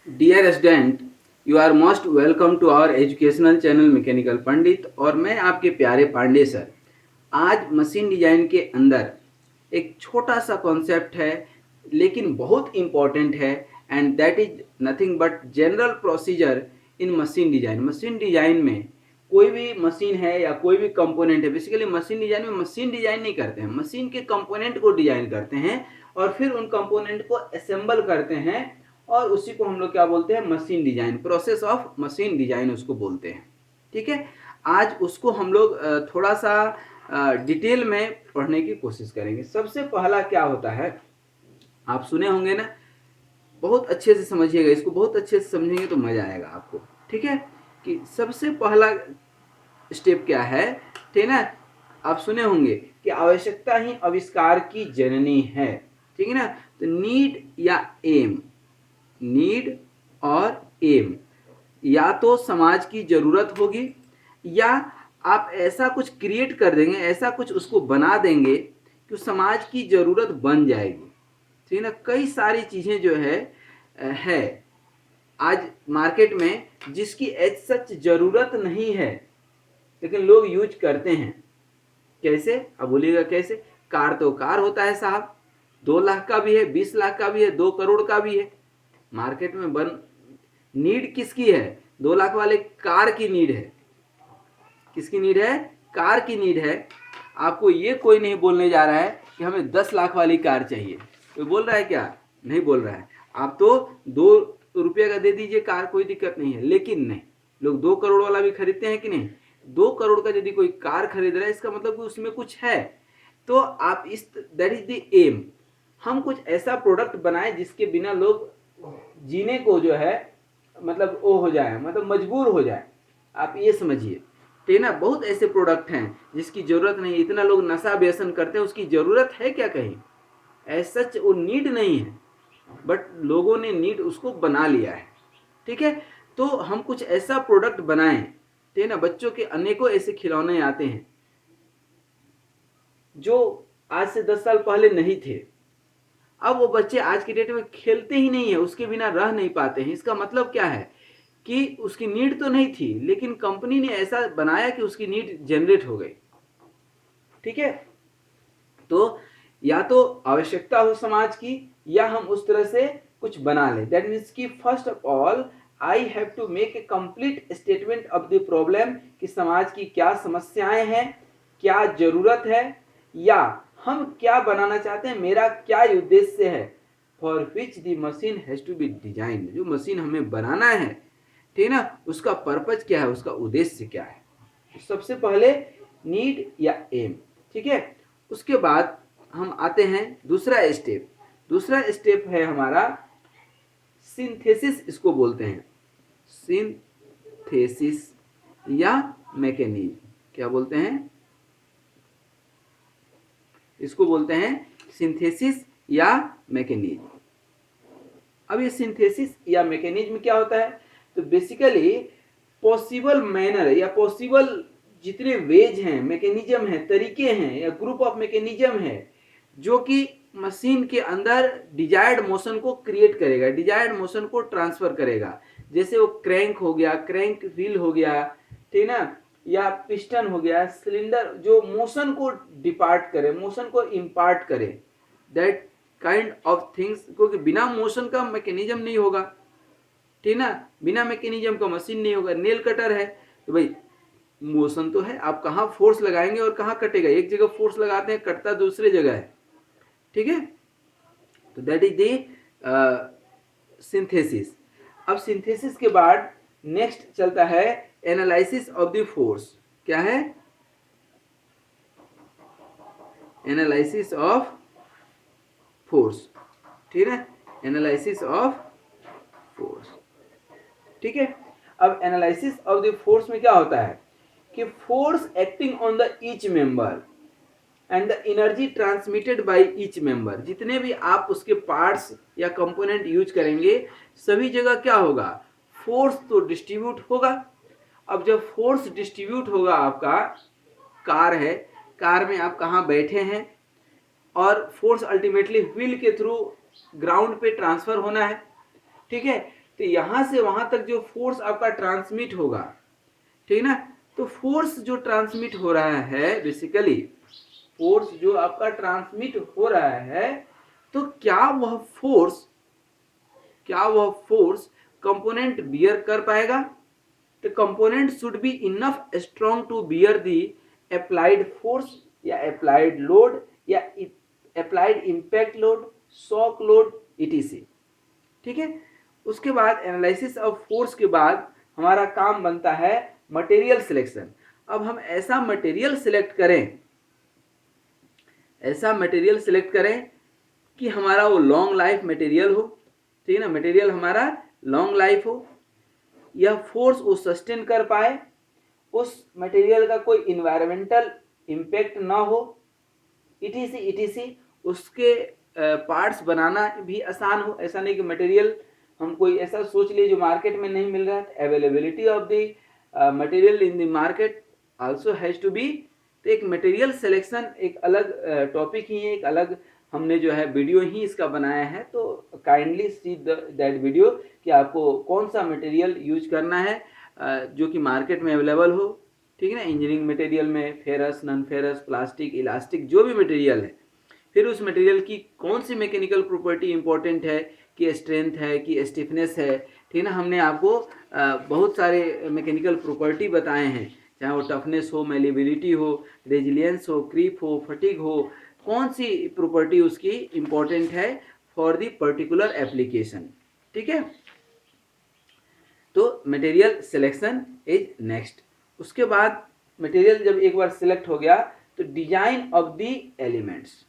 Dear student, you are most welcome to our educational channel mechanical Pandit. और मैं आपके प्यारे पांडे सर। आज मशीन डिजाइन के अंदर एक छोटा सा कॉन्सेप्ट है, लेकिन बहुत इम्पॉर्टेंट है, and that is nothing but general procedure in machine design. Machine design में कोई भी मशीन है या कोई भी कंपोनेंट है, बेसिकली मशीन डिजाइन में मशीन डिजाइन नहीं करते हैं, मशीन के कंपोनेंट को डिजाइन करते हैं और फिर उन कंपोनेंट को असेंबल करते हैं, और उसी को हम लोग क्या बोलते हैं, machine design. Process of machine design उसको बोलते हैं। ठीक है, आज उसको हम लोग थोड़ा सा डिटेल में पढ़ने की कोशिश करेंगे। सबसे पहला क्या होता है, आप सुने होंगे ना, बहुत अच्छे से समझिएगा इसको, बहुत अच्छे से समझेंगे तो मजा आएगा आपको। ठीक है, कि सबसे पहला स्टेप क्या है, ठीक है ना। आप सुने होंगे कि आवश्यकता ही आविष्कार की जननी है। ठीक है ना, तो नीड या एम, नीड और एम, या तो समाज की जरूरत होगी या आप ऐसा कुछ क्रिएट कर देंगे, ऐसा कुछ उसको बना देंगे कि समाज की जरूरत बन जाएगी। ठीक है ना, कई सारी चीजें जो है आज मार्केट में जिसकी एज सच जरूरत नहीं है, लेकिन लोग यूज करते हैं। कैसे, अब बोलिएगा कैसे। कार तो कार होता है साहब, 2 लाख का भी है, 20 लाख का भी है, 2 करोड़ का भी है। मार्केट में बन नीड किसकी है, 2 लाख वाले कार की नीड है। किसकी नीड है, कार की नीड है। आपको ये कोई नहीं बोलने जा रहा है कि हमें 10 लाख वाली कार चाहिए। कोई बोल रहा है क्या, नहीं बोल रहा है। आप तो 2 रुपये का दे दीजिए कार, कोई दिक्कत नहीं है। लेकिन नहीं, लोग 2 करोड़ वाला भी खरीदते हैं कि नहीं। 2 करोड़ का यदि कोई कार खरीद रहा है, इसका मतलब कि उसमें कुछ है। तो आप इस, दैट इज द एम, हम कुछ ऐसा प्रोडक्ट बनाए जिसके बिना लोग जीने को जो है, मतलब वो हो जाए, मतलब मजबूर हो जाए। आप ये समझिए। ठीक है ना, बहुत ऐसे प्रोडक्ट हैं जिसकी जरूरत नहीं। इतना लोग नशा व्यसन करते हैं, उसकी जरूरत है क्या कहीं, ऐसा सच वो नीड नहीं है, बट लोगों ने नीड उसको बना लिया है। ठीक है, तो हम कुछ ऐसा प्रोडक्ट बनाएं। ठीक है ना, बच्चों के अनेकों ऐसे खिलौने आते हैं जो आज से 10 साल पहले नहीं थे। अब वो बच्चे आज की डेट में खेलते ही नहीं है, उसके बिना रह नहीं पाते हैं। इसका मतलब क्या है कि उसकी नीड तो नहीं थी, लेकिन कंपनी ने ऐसा बनाया कि उसकी नीड जनरेट हो गई। ठीक है, तो या तो आवश्यकता हो समाज की, या हम उस तरह से कुछ बना लें। दैट मीन्स कि first of all I have to make a complete statement of the problem, कि समाज की क्या समस्याएं हैं, क्या जरूरत है, या हम क्या बनाना चाहते हैं, मेरा क्या उद्देश्य है। For which the machine has to be design, जो मशीन हमें बनाना है, ठीक है ना, उसका पर्पज क्या है, उसका उद्देश्य क्या है। सबसे पहले नीड या एम। ठीक है, उसके बाद हम आते हैं दूसरा स्टेप। दूसरा स्टेप है हमारा सिंथेसिस, इसको बोलते हैं सिंथेसिस या मैकेनिज्म। क्या बोलते हैं, इसको बोलते हैं सिंथेसिस या मैकेनिज्म। अब ये सिंथेसिस या मैकेनिज्म क्या होता है, तो बेसिकली पॉसिबल मैनर या पॉसिबल जितने वेज हैं, मैकेनिज्म हैं, तरीके हैं, या ग्रुप ऑफ मैकेनिज्म है जो कि मशीन के अंदर डिजायर्ड मोशन को क्रिएट करेगा, डिजायर्ड मोशन को ट्रांसफर करेगा। जैसे वो क्रैंक हो गया, क्रैंक व्हील हो गया, ठीक ना, या पिस्टन हो गया, सिलेंडर, जो मोशन को डिपार्ट करे, मोशन को इम्पार्ट करे, दैट काइंड ऑफ थिंग्स। क्योंकि बिना मोशन का मैकेनिज्म नहीं होगा, ठीक ना, बिना मैकेनिज्म का मशीन नहीं होगा। नेल कटर है तो भाई मोशन तो है, आप कहाँ फोर्स लगाएंगे और कहाँ कटेगा। एक जगह फोर्स लगाते हैं, कटता दूसरे जगह है। ठीक है, तो दैट इज द सिंथेसिस। अब सिंथेसिस के बाद नेक्स्ट चलता है एनालिसिस ऑफ द फोर्स। क्या है, एनालिसिस ऑफ फोर्स। ठीक है, एनालिसिस ऑफ फोर्स। ठीक है, अब एनालिसिस ऑफ द फोर्स में क्या होता है कि force acting on the each member and the energy transmitted by each member. जितने भी आप उसके पार्ट्स या कंपोनेंट यूज करेंगे, सभी जगह क्या होगा, फोर्स तो डिस्ट्रीब्यूट होगा। अब जब फोर्स डिस्ट्रीब्यूट होगा, आपका कार है, कार में आप कहाँ बैठे हैं, और फोर्स अल्टीमेटली व्हील के थ्रू ग्राउंड पे ट्रांसफर होना है। ठीक है, तो यहाँ से वहाँ तक जो फोर्स आपका ट्रांसमिट होगा, ठीक ना, तो फोर्स जो ट्रांसमिट हो रहा है, बेसिकली फोर्स जो आपका ट्रांसमिट हो रहा है, तो क्या वह फोर्स कंपोनेंट बियर कर पाएगा? तो component should be enough strong to bear the applied force या अप्लाइड लोड या applied impact load, shock load, etc. ठीक है। उसके बाद एनालिसिस ऑफ फोर्स के बाद हमारा काम बनता है मटेरियल सिलेक्शन। अब हम ऐसा मटेरियल सिलेक्ट करें कि हमारा वो लॉन्ग लाइफ मटेरियल हो, ठीक है ना, मटेरियल हमारा लॉन्ग लाइफ हो, यह फोर्स वो सस्टेन कर पाए, उस मटेरियल का कोई इन्वायरमेंटल इम्पैक्ट ना हो, इटीसी उसके पार्ट्स बनाना भी आसान हो। ऐसा नहीं कि मटेरियल हम कोई ऐसा सोच लिए जो मार्केट में नहीं मिल रहा है। Availability of the material in the market also has to be. तो एक मटेरियल सिलेक्शन एक अलग टॉपिक ही है, एक अलग हमने जो है वीडियो ही इसका बनाया है, तो काइंडली सी दैट वीडियो कि आपको कौन सा मटेरियल यूज करना है जो कि मार्केट में अवेलेबल हो, ठीक है ना। इंजीनियरिंग मटेरियल में ferrous, non ferrous, plastic, elastic जो भी मटेरियल है, फिर उस मटेरियल की कौन सी मैकेनिकल प्रॉपर्टी इंपॉर्टेंट है, कि स्ट्रेंथ है, कि स्टिफनेस है, ठीक है ना। हमने आपको बहुत सारे मैकेनिकल प्रॉपर्टी बताए हैं, चाहे वो टफनेस हो, मेलेबिलिटी हो, रेजिलियंस हो, क्रीप हो, फटीग हो, कौन सी प्रॉपर्टी उसकी इंपॉर्टेंट है फॉर द पर्टिकुलर एप्लीकेशन, ठीक है। तो मटेरियल सिलेक्शन इज नेक्स्ट। उसके बाद मटेरियल जब एक बार सिलेक्ट हो गया तो design of the elements,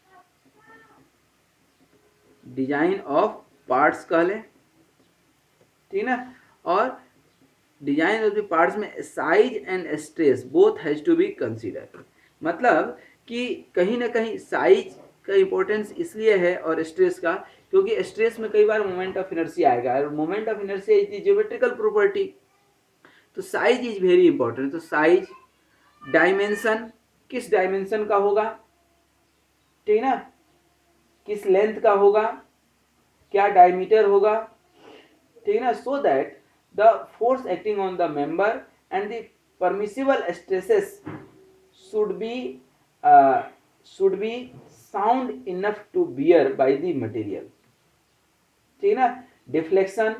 design of parts कह लें, ठीक ना। और डिजाइन ऑफ द पार्ट्स में size and stress both has to be consider. मतलब कि कहीं ना कहीं साइज का इंपॉर्टेंस इसलिए है और स्ट्रेस का, क्योंकि स्ट्रेस में कई बार मोमेंट ऑफ इनर्शिया आएगा, और moment of inertia is the geometrical property, तो साइज इज वेरी इंपॉर्टेंट। तो साइज, डायमेंशन, किस डायमेंशन का होगा, ठीक ना, किस लेंथ का होगा, क्या डायमीटर होगा, ठीक है ना, so that the force acting on the member and the permissible stresses should be sound enough to bear by the material, ठीक है ना। डिफ्लेक्शन,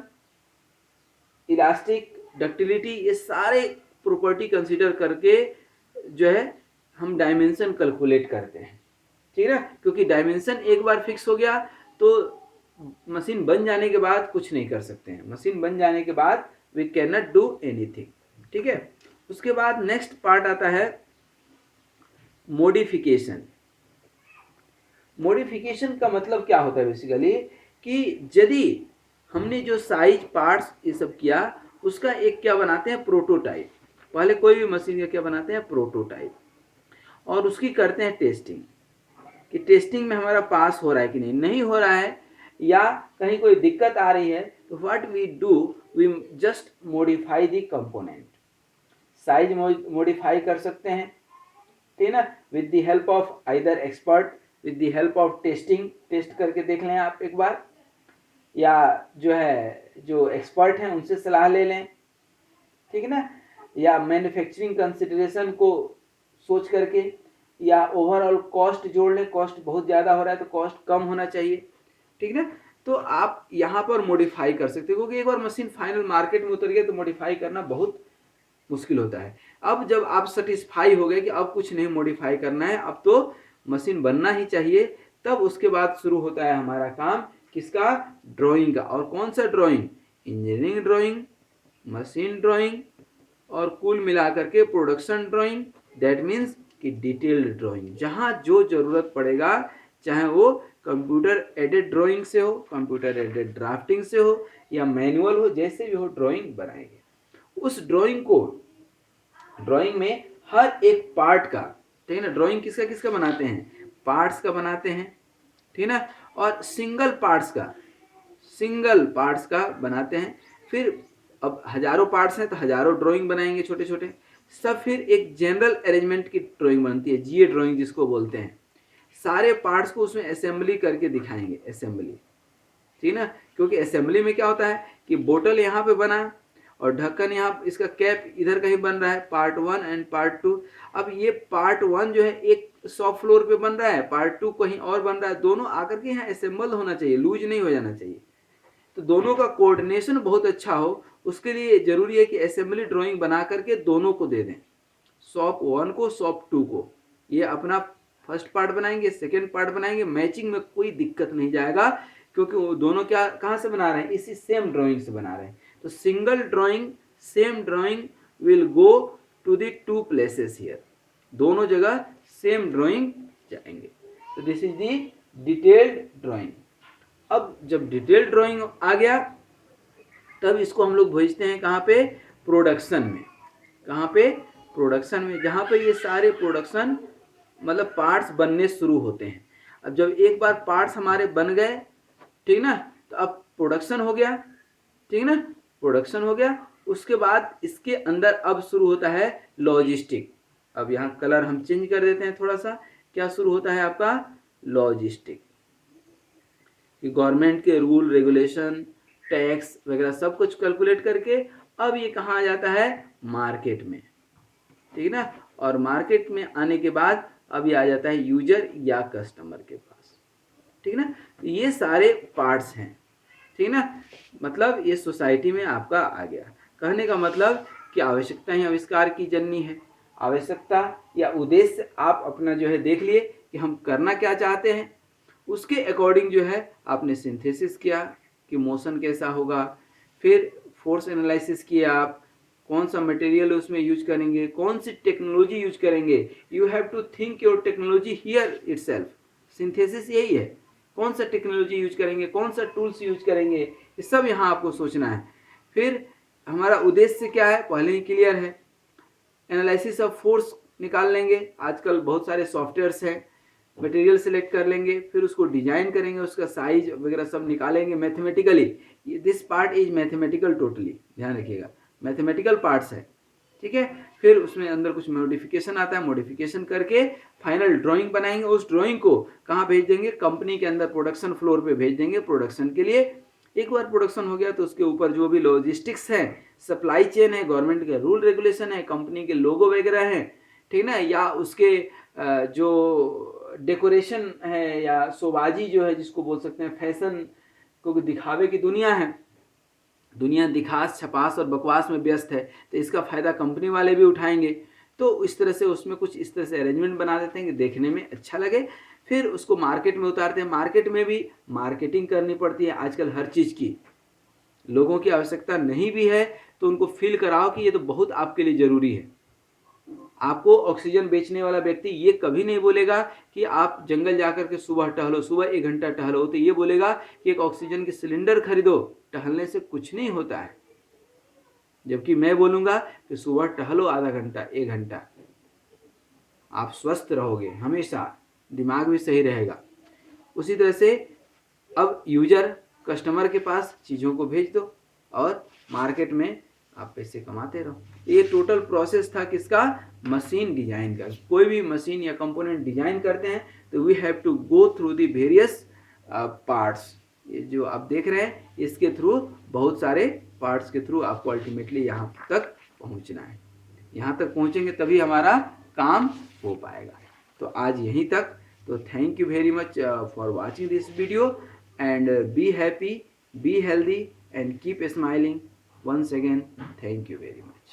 इलास्टिक, डक्टिलिटी, ये सारे प्रॉपर्टी कंसीडर करके जो है हम डायमेंशन कैलकुलेट करते हैं, ठीक है ना। क्योंकि डायमेंशन एक बार फिक्स हो गया तो मशीन बन जाने के बाद कुछ नहीं कर सकते हैं, मशीन बन जाने के बाद we can not do anything, ठीक है। उसके बाद नेक्स्ट पार्ट आता है मॉडिफिकेशन। मॉडिफिकेशन का मतलब क्या होता है बेसिकली, कि यदि हमने जो साइज, पार्ट्स ये सब किया, उसका एक क्या बनाते हैं, प्रोटोटाइप। पहले कोई भी मशीन का क्या बनाते हैं, प्रोटोटाइप, और उसकी करते हैं टेस्टिंग, कि टेस्टिंग में हमारा पास हो रहा है कि नहीं हो रहा है, या कहीं कोई दिक्कत आ रही है, तो what we do, we just modify the component. Size modify कर सकते हैं, ठीक है ना, with the help of either expert, with the help of testing, test करके देख लें आप एक बार, या जो है जो एक्सपर्ट हैं उनसे सलाह ले लें, ठीक है ना, या मैन्युफैक्चरिंग कंसिडरेशन को सोच करके, या ओवरऑल कॉस्ट जोड़ लें, कॉस्ट बहुत ज़्यादा हो रहा है तो कॉस्ट कम होना चाहिए, ठीक है ना। तो आप यहाँ पर मॉडिफाई कर सकते हो, क्योंकि एक बार मशीन फाइनल मार्केट में उतर गया तो मॉडिफाई करना बहुत मुश्किल होता है। अब जब आप सेटिस्फाई हो गए कि अब कुछ नहीं मॉडिफाई करना है, अब तो मशीन बनना ही चाहिए, तब उसके बाद शुरू होता है हमारा काम, किसका, ड्राइंग का। और कौन सा drawing, engineering drawing, machine drawing, और कुल मिलाकर के प्रोडक्शन ड्राइंग, दैट मीन्स कि डिटेल्ड ड्राइंग, जहाँ जो जरूरत पड़ेगा, चाहे वो कंप्यूटर एडेड ड्राइंग से हो, कंप्यूटर एडेड ड्राफ्टिंग से हो, या मैनुअल हो, जैसे भी हो ड्राइंग बनाएंगे। उस ड्राइंग को, ड्राइंग में हर एक पार्ट का, ठीक है ना, ड्राइंग किसका किसका बनाते हैं, पार्ट्स का बनाते हैं, ठीक है ना, और सिंगल पार्ट्स का बनाते हैं। फिर अब हजारों पार्ट्स हैं तो हजारों ड्राइंग बनाएंगे छोटे छोटे सब, फिर एक जनरल अरेंजमेंट की ड्राइंग बनती है, जीए ड्राइंग जिसको बोलते हैं। सारे पार्ट्स को उसमें असेंबली करके दिखाएंगे, असेंबली, ठीक ना, क्योंकि असेंबली में क्या होता है कि बोतल यहाँ पे बना और ढक्कन यहाँ, इसका कैप इधर कहीं बन रहा है, पार्ट 1 एंड पार्ट 2। अब ये पार्ट 1 जो है एक शॉप फ्लोर पे बन रहा है, पार्ट 2 कहीं और बन रहा है, दोनों आकर के यहाँ असेंबल होना चाहिए, लूज नहीं हो जाना चाहिए। तो दोनों का कोऑर्डिनेशन बहुत अच्छा हो, उसके लिए जरूरी है कि असेंबली ड्राइंग बना करके दोनों को दे दें, शॉप 1 को शॉप 2 को। ये अपना फर्स्ट पार्ट बनाएंगे, सेकेंड पार्ट बनाएंगे, मैचिंग में कोई दिक्कत नहीं जाएगा, क्योंकि वो दोनों क्या कहाँ से बना रहे हैं, इसी सेम ड्राइंग से बना रहे हैं। तो single drawing same drawing will go to the 2 places here, दोनों जगह सेम ड्राइंग जाएंगे। तो this is the detailed drawing. अब जब डिटेल्ड ड्राइंग आ गया तब इसको हम लोग भेजते हैं कहाँ पे, प्रोडक्शन में। कहाँ पे, प्रोडक्शन में, जहाँ पे ये सारे प्रोडक्शन मतलब पार्ट्स बनने शुरू होते हैं। अब जब एक बार पार्ट्स हमारे बन गए, ठीक ना, तो अब प्रोडक्शन हो गया, ठीक ना, प्रोडक्शन हो गया। उसके बाद इसके अंदर अब शुरू होता है लॉजिस्टिक। अब यहाँ कलर हम चेंज कर देते हैं थोड़ा सा, क्या शुरू होता है आपका, लॉजिस्टिक। कि गवर्नमेंट के रूल रेगुलेशन टैक्स वगैरह सब कुछ कैलकुलेट करके अब ये कहाँ आ जाता है, मार्केट में, ठीक ना। और मार्केट में आने के बाद अब ये आ जाता है यूजर या कस्टमर के पास, ठीक ना। ये सारे पार्ट्स हैं, ठीक ना, मतलब ये सोसाइटी में आपका आ गया। कहने का मतलब कि आवश्यकता ही आविष्कार की जननी है। आवश्यकता या उद्देश्य आप अपना जो है देख लिए कि हम करना क्या चाहते हैं, उसके अकॉर्डिंग जो है आपने सिंथेसिस किया कि मोशन कैसा होगा, फिर फोर्स एनालिसिस किया, आप कौन सा मटेरियल उसमें यूज करेंगे, कौन सी टेक्नोलॉजी यूज करेंगे, you have to think your technology here itself. Synthesis यही है, कौन सा टेक्नोलॉजी यूज करेंगे, कौन सा टूल्स यूज करेंगे, ये सब यहाँ आपको सोचना है। फिर हमारा उद्देश्य क्या है, पहले ही क्लियर है। एनालिसिस ऑफ फोर्स निकाल लेंगे, आजकल बहुत सारे सॉफ्टवेयर्स हैं, मटेरियल सेलेक्ट कर लेंगे, फिर उसको डिजाइन करेंगे, उसका साइज वगैरह सब निकालेंगे mathematically. This part is mathematical totally, ध्यान रखिएगा, मैथमेटिकल पार्ट्स है, ठीक है। फिर उसमें अंदर कुछ मॉडिफिकेशन आता है, मॉडिफिकेशन करके फाइनल ड्राइंग बनाएंगे। उस ड्राइंग को कहाँ भेज देंगे, कंपनी के अंदर प्रोडक्शन फ्लोर पे भेज देंगे प्रोडक्शन के लिए। एक बार प्रोडक्शन हो गया तो उसके ऊपर जो भी लॉजिस्टिक्स है, सप्लाई चेन है, गवर्नमेंट के रूल रेगुलेशन है, कंपनी के लोगो वगैरह हैं, ठीक ना, या उसके जो डेकोरेशन है या शोबाजी जो है जिसको बोल सकते हैं, फैशन को दिखावे की दुनिया है, दुनिया दिखास छपास और बकवास में व्यस्त है, तो इसका फ़ायदा कंपनी वाले भी उठाएंगे। तो इस तरह से उसमें कुछ इस तरह से अरेंजमेंट बना देते हैं कि देखने में अच्छा लगे। फिर उसको मार्केट में उतारते हैं। मार्केट में भी मार्केटिंग करनी पड़ती है आजकल हर चीज़ की। लोगों की आवश्यकता नहीं भी है तो उनको फील कराओ कि ये तो बहुत आपके लिए ज़रूरी है। आपको ऑक्सीजन बेचने वाला व्यक्ति ये कभी नहीं बोलेगा कि आप जंगल जाकर के सुबह टहलो, सुबह 1 घंटा टहलो, तो ये बोलेगा कि एक ऑक्सीजन की सिलेंडर खरीदो, टहलने से कुछ नहीं होता है। जबकि मैं बोलूँगा कि सुबह टहलो आधा घंटा 1 घंटा, आप स्वस्थ रहोगे, हमेशा दिमाग भी सही रहेगा। उसी तरह से अब यूजर कस्टमर के पास चीज़ों को भेज दो और मार्केट में आप पैसे कमाते रहो। ये टोटल प्रोसेस था किसका, मशीन डिजाइन का। कोई भी मशीन या कंपोनेंट डिजाइन करते हैं तो we have to go through the various parts. ये जो आप देख रहे हैं इसके थ्रू, बहुत सारे पार्ट्स के थ्रू आपको अल्टीमेटली यहाँ तक पहुँचना है। यहाँ तक पहुँचेंगे तभी हमारा काम हो पाएगा। तो आज यहीं तक। तो thank you very much for watching this video and be happy, be healthy and keep smiling. Once again, thank you very much.